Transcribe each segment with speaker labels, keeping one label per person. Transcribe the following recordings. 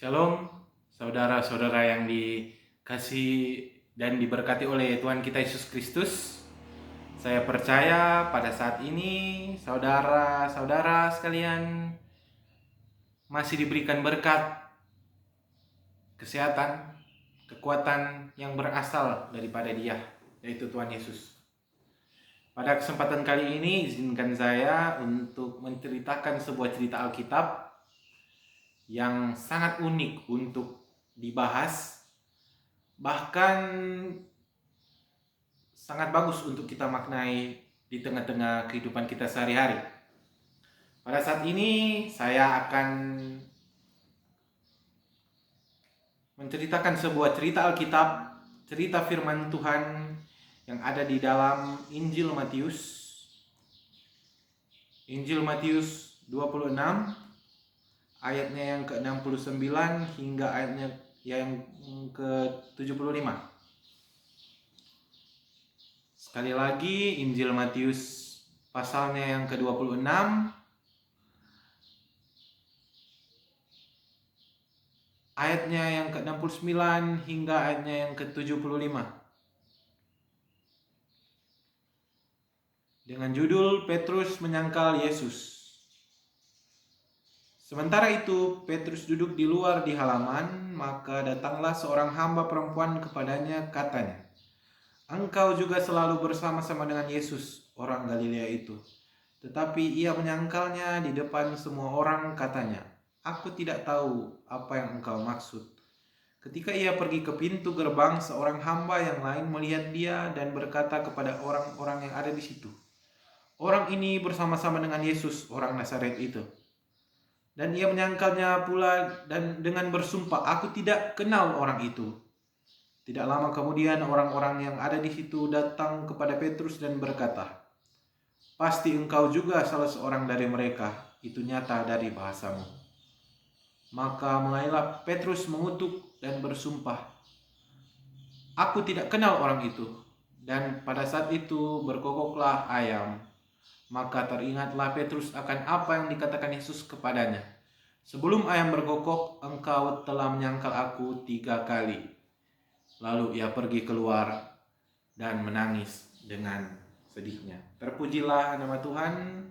Speaker 1: Shalom, saudara-saudara yang dikasih dan diberkati oleh Tuhan kita Yesus Kristus. Saya percaya pada saat ini saudara-saudara sekalian masih diberikan berkat, kesehatan, kekuatan yang berasal daripada Dia, yaitu Tuhan Yesus. Pada kesempatan kali ini izinkan saya untuk menceritakan sebuah cerita Alkitab yang sangat unik untuk dibahas, bahkan sangat bagus untuk kita maknai di tengah-tengah kehidupan kita sehari-hari. Pada saat ini saya akan menceritakan sebuah cerita Alkitab, cerita firman Tuhan yang ada di dalam Injil Matius. Injil Matius 26 ayatnya yang ke-69 hingga ayatnya yang ke-75. Sekali lagi, Injil Matius pasalnya yang ke-26 ayatnya yang ke-69 hingga ayatnya yang ke-75. Dengan judul Petrus menyangkal Yesus. Sementara itu, Petrus duduk di luar di halaman, maka datanglah seorang hamba perempuan kepadanya, katanya, "Engkau juga selalu bersama-sama dengan Yesus, orang Galilea itu." Tetapi ia menyangkalnya di depan semua orang, katanya, "Aku tidak tahu apa yang engkau maksud." Ketika ia pergi ke pintu gerbang, seorang hamba yang lain melihat dia dan berkata kepada orang-orang yang ada di situ, "Orang ini bersama-sama dengan Yesus, orang Nazaret itu." Dan ia menyangkalnya pula dan dengan bersumpah, "Aku tidak kenal orang itu." Tidak lama kemudian orang-orang yang ada di situ datang kepada Petrus dan berkata, "Pasti engkau juga salah seorang dari mereka, itu nyata dari bahasamu." Maka mulailah Petrus mengutuk dan bersumpah, "Aku tidak kenal orang itu." Dan pada saat itu berkokoklah ayam. Maka teringatlah Petrus akan apa yang dikatakan Yesus kepadanya, "Sebelum ayam berkokok, engkau telah menyangkal aku 3 kali." Lalu ia pergi keluar dan menangis dengan sedihnya. Terpujilah nama Tuhan.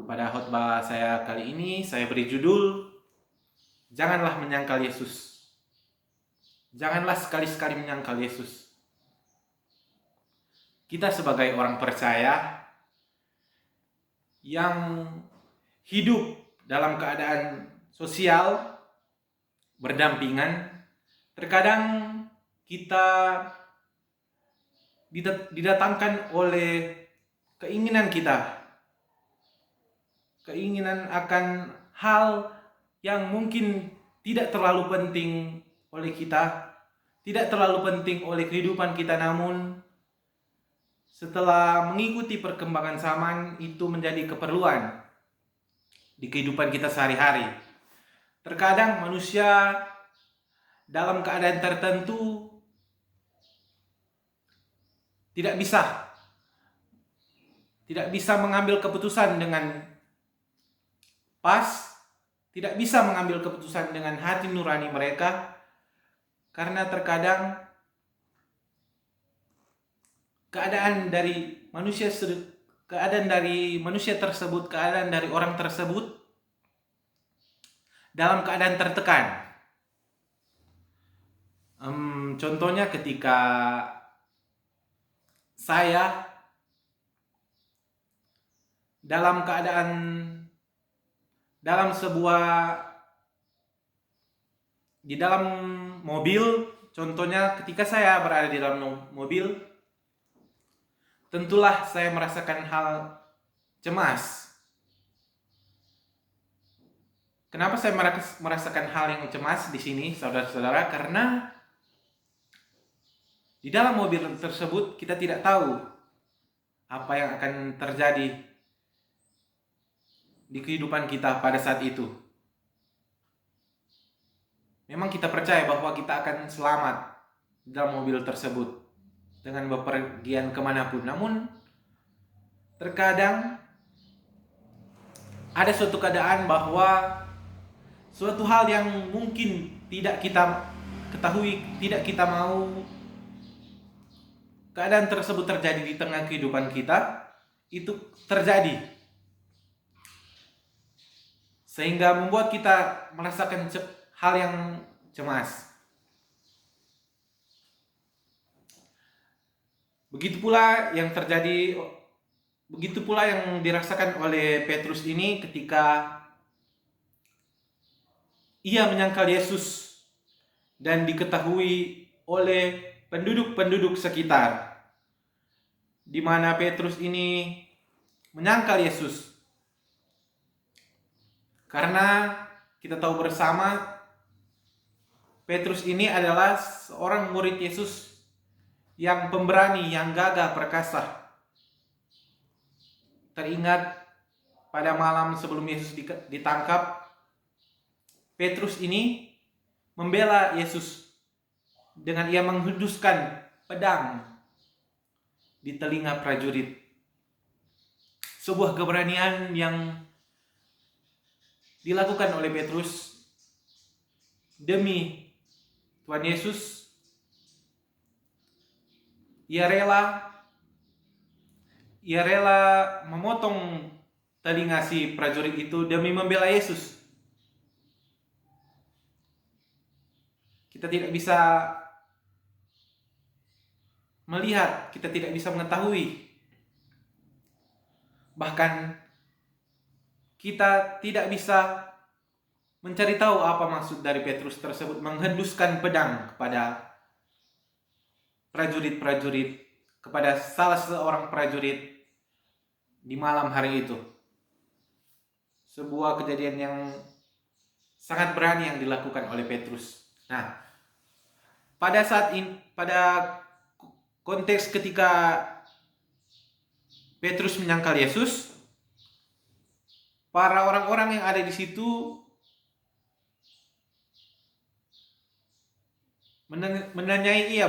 Speaker 1: Pada khotbah saya kali ini, saya beri judul, Janganlah menyangkal Yesus. Janganlah sekali-sekali menyangkal Yesus. Kita sebagai orang percaya yang hidup dalam keadaan sosial berdampingan, terkadang kita didatangkan oleh keinginan akan hal yang mungkin tidak terlalu penting oleh kita, tidak terlalu penting oleh kehidupan kita, namun setelah mengikuti perkembangan zaman itu menjadi keperluan di kehidupan kita sehari-hari. Terkadang manusia dalam keadaan tertentu tidak bisa mengambil keputusan dengan pas, tidak bisa mengambil keputusan dengan hati nurani mereka, karena terkadang keadaan dari orang tersebut dalam keadaan tertekan. Contohnya ketika saya dalam mobil, contohnya ketika saya berada di dalam mobil, tentulah saya merasakan hal cemas. Kenapa saya merasakan hal yang cemas di sini, saudara-saudara? Karena di dalam mobil tersebut kita tidak tahu apa yang akan terjadi di kehidupan kita pada saat itu. Memang kita percaya bahwa kita akan selamat dalam mobil tersebut dengan bepergian kemanapun. Namun terkadang ada suatu keadaan bahwa suatu hal yang mungkin tidak kita ketahui, tidak kita mau keadaan tersebut terjadi di tengah kehidupan kita, itu terjadi. Sehingga membuat kita merasakan hal yang cemas. Begitu pula yang dirasakan oleh Petrus ini ketika ia menyangkal Yesus dan diketahui oleh penduduk-penduduk sekitar, di mana Petrus ini menyangkal Yesus. Karena kita tahu bersama Petrus ini adalah seorang murid Yesus yang pemberani, yang gagah perkasa. Teringat pada malam sebelum Yesus ditangkap, Petrus ini membela Yesus dengan ia menghunduskan pedang di telinga prajurit. Sebuah keberanian yang dilakukan oleh Petrus demi Tuhan Yesus. Ia rela memotong telinga si prajurit itu demi membela Yesus. Kita tidak bisa melihat, kita tidak bisa mengetahui. Bahkan kita tidak bisa mencari tahu apa maksud dari Petrus tersebut menghenduskan pedang kepada prajurit-prajurit, kepada salah seorang prajurit di malam hari itu. Sebuah kejadian yang sangat berani yang dilakukan oleh Petrus. Nah, pada konteks ketika Petrus menyangkal Yesus, para orang-orang yang ada di situ menanyai ia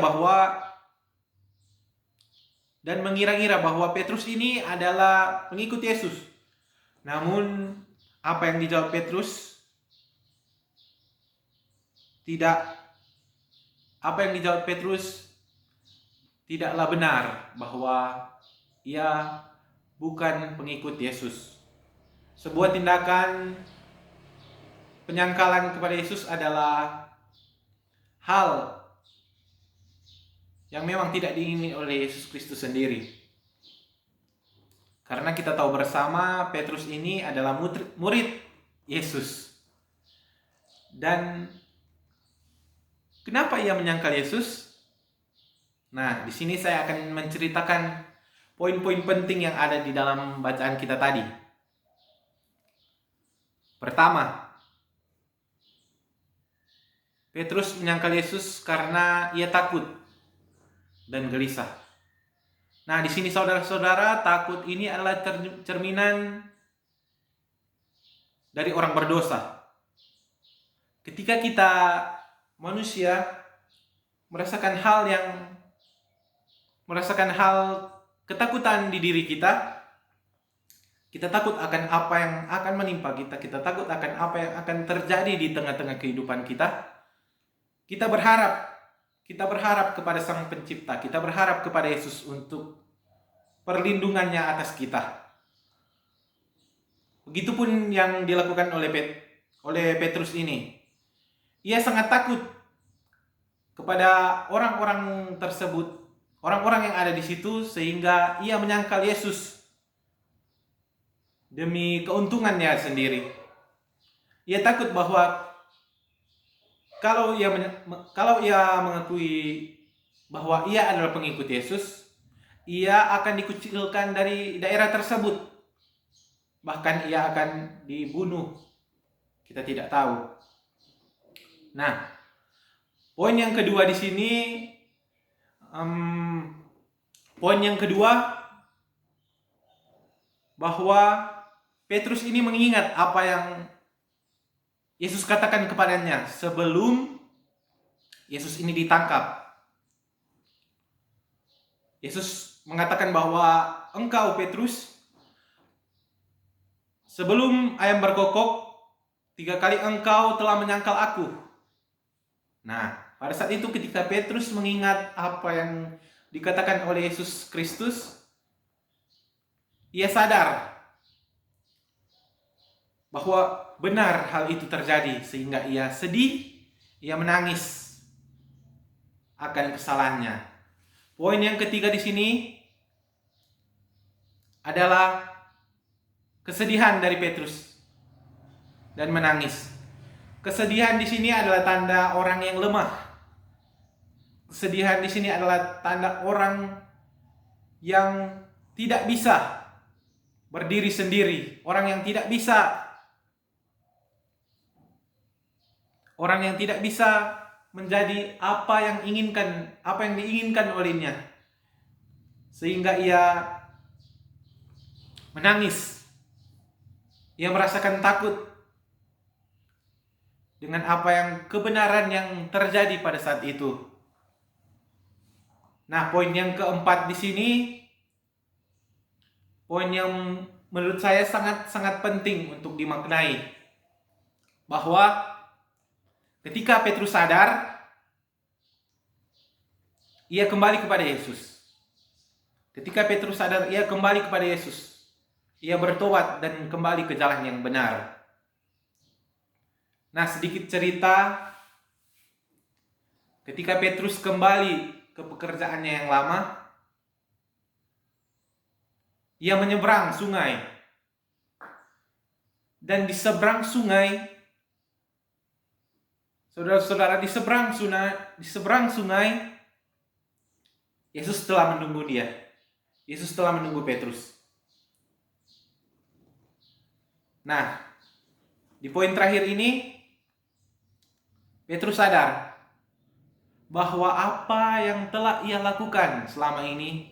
Speaker 1: dan mengira-ngira bahwa Petrus ini adalah pengikut Yesus. Namun apa yang dijawab Petrus tidaklah benar, bahwa ia bukan pengikut Yesus. Sebuah tindakan penyangkalan kepada Yesus adalah hal yang memang tidak diingini oleh Yesus Kristus sendiri. Karena kita tahu bersama Petrus ini adalah murid Yesus. Dan kenapa ia menyangkal Yesus? Nah, di sini saya akan menceritakan poin-poin penting yang ada di dalam bacaan kita tadi. Pertama, Petrus menyangkal Yesus karena ia takut dan gelisah. Nah, di sini saudara-saudara, takut ini adalah cerminan dari orang berdosa. Ketika kita manusia merasakan hal ketakutan di diri kita, kita takut akan apa yang akan menimpa kita, kita takut akan apa yang akan terjadi di tengah-tengah kehidupan kita. Kita berharap kepada Sang Pencipta, kita berharap kepada Yesus untuk perlindungannya atas kita. Begitupun yang dilakukan oleh Petrus ini. Ia sangat takut kepada orang-orang tersebut, orang-orang yang ada di situ, sehingga ia menyangkal Yesus demi keuntungannya sendiri. Ia takut bahwa kalau ia mengakui bahwa ia adalah pengikut Yesus, ia akan dikucilkan dari daerah tersebut. Bahkan ia akan dibunuh. Kita tidak tahu. Nah, poin yang kedua di sini, bahwa Petrus ini mengingat apa yang Yesus katakan kepadanya sebelum Yesus ini ditangkap. Yesus mengatakan bahwa engkau Petrus, sebelum ayam berkokok, 3 kali engkau telah menyangkal aku. Nah, pada saat itu ketika Petrus mengingat apa yang dikatakan oleh Yesus Kristus, ia sadar bahwa benar hal itu terjadi, sehingga ia sedih, ia menangis akan kesalahannya. Poin yang ketiga di sini adalah kesedihan dari Petrus dan menangis. Kesedihan di sini adalah tanda orang yang lemah. Kesedihan di sini adalah tanda orang yang tidak bisa berdiri sendiri, orang yang tidak bisa menjadi apa yang diinginkan olehnya, sehingga ia menangis. Ia merasakan takut dengan kebenaran yang terjadi pada saat itu. Nah, poin yang keempat di sini, poin yang menurut saya sangat penting untuk dimaknai, bahwa ketika Petrus sadar, ia kembali kepada Yesus. Ketika Petrus sadar, ia kembali kepada Yesus. Ia bertobat dan kembali ke jalan yang benar. Nah, sedikit cerita. Ketika Petrus kembali ke pekerjaannya yang lama, ia menyeberang sungai. Dan di seberang sungai, saudara-saudara, di seberang sungai, Yesus telah menunggu dia. Yesus telah menunggu Petrus. Nah, di poin terakhir ini, Petrus sadar bahwa apa yang telah ia lakukan selama ini,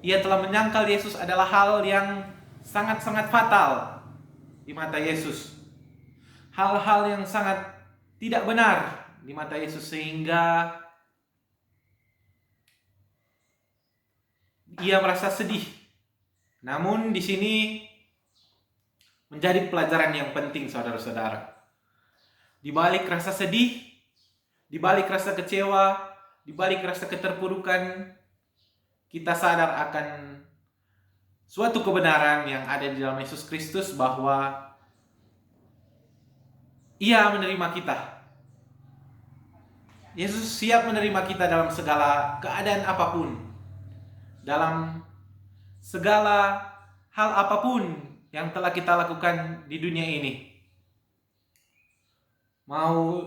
Speaker 1: ia telah menyangkal Yesus adalah hal yang sangat-sangat fatal di mata Yesus. Hal-hal yang sangat tidak benar di mata Yesus, sehingga ia merasa sedih. Namun di sini menjadi pelajaran yang penting, saudara-saudara. Di balik rasa sedih, di balik rasa kecewa, di balik rasa keterpurukan, kita sadar akan suatu kebenaran yang ada di dalam Yesus Kristus, bahwa Ia menerima kita. Yesus siap menerima kita dalam segala keadaan apapun, dalam segala hal apapun yang telah kita lakukan di dunia ini. Mau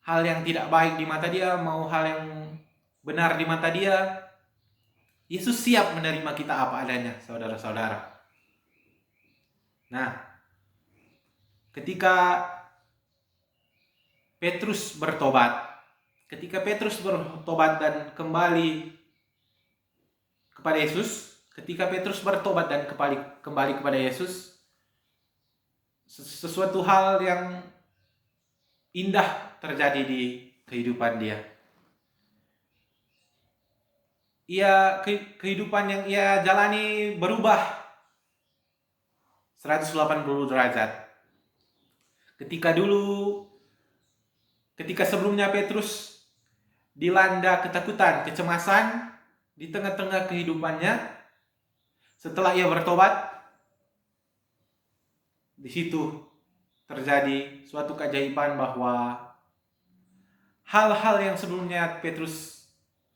Speaker 1: hal yang tidak baik di mata Dia, mau hal yang benar di mata Dia, Yesus siap menerima kita apa adanya, saudara-saudara. Nah, ketika Petrus bertobat dan kembali kepada Yesus, kepada Yesus, sesuatu hal yang indah terjadi di kehidupan dia. Kehidupan yang ia jalani berubah 180 derajat. Ketika sebelumnya Petrus dilanda ketakutan, kecemasan di tengah-tengah kehidupannya, setelah ia bertobat, di situ terjadi suatu keajaiban, bahwa hal-hal yang sebelumnya Petrus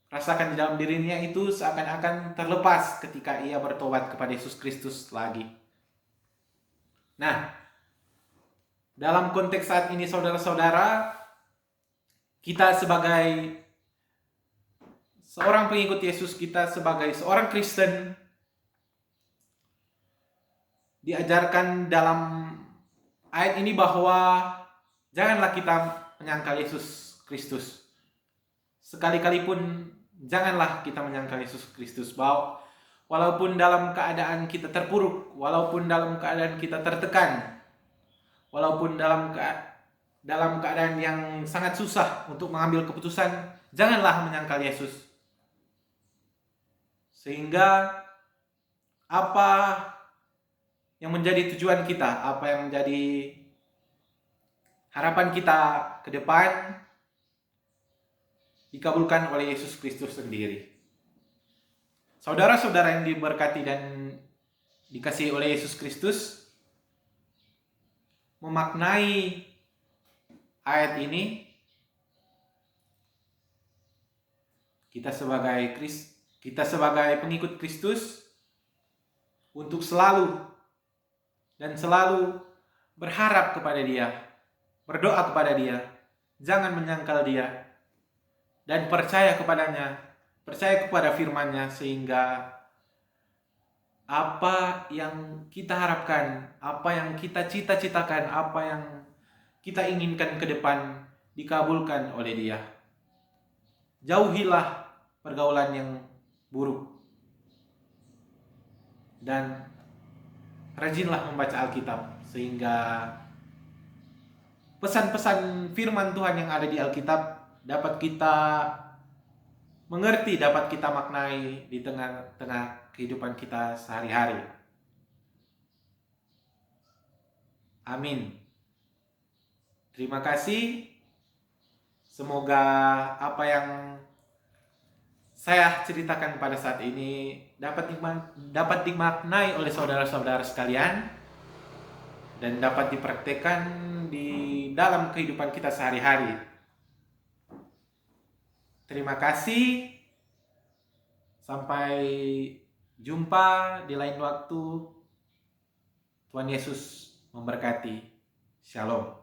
Speaker 1: rasakan di dalam dirinya itu seakan-akan terlepas ketika ia bertobat kepada Yesus Kristus lagi. Nah, dalam konteks saat ini, saudara-saudara, kita sebagai seorang pengikut Yesus, kita sebagai seorang Kristen, diajarkan dalam ayat ini bahwa janganlah kita menyangkal Yesus Kristus. Sekali-kali pun janganlah kita menyangkal Yesus Kristus. Bahwa walaupun dalam keadaan kita terpuruk, walaupun dalam keadaan kita tertekan, walaupun dalam keadaan yang sangat susah untuk mengambil keputusan, janganlah menyangkal Yesus. Sehingga apa yang menjadi tujuan kita, apa yang menjadi harapan kita ke depan dikabulkan oleh Yesus Kristus sendiri. Saudara-saudara yang diberkati dan dikasihi oleh Yesus Kristus, memaknai ayat ini, kita sebagai pengikut Kristus untuk selalu berharap kepada Dia, berdoa kepada Dia, jangan menyangkal Dia, dan percaya kepadanya, percaya kepada firman-Nya, sehingga apa yang kita harapkan, apa yang kita cita-citakan, apa yang kita inginkan ke depan dikabulkan oleh Dia. Jauhilah pergaulan yang buruk dan rajinlah membaca Alkitab, sehingga pesan-pesan firman Tuhan yang ada di Alkitab dapat kita mengerti, dapat kita maknai di tengah-tengah kehidupan kita sehari-hari. Amin. Terima kasih. Semoga apa yang saya ceritakan pada saat ini dapat dimaknai oleh saudara-saudara sekalian dan dapat dipraktekkan di dalam kehidupan kita sehari-hari. Terima kasih. Sampai jumpa di lain waktu. Tuhan Yesus memberkati. Shalom.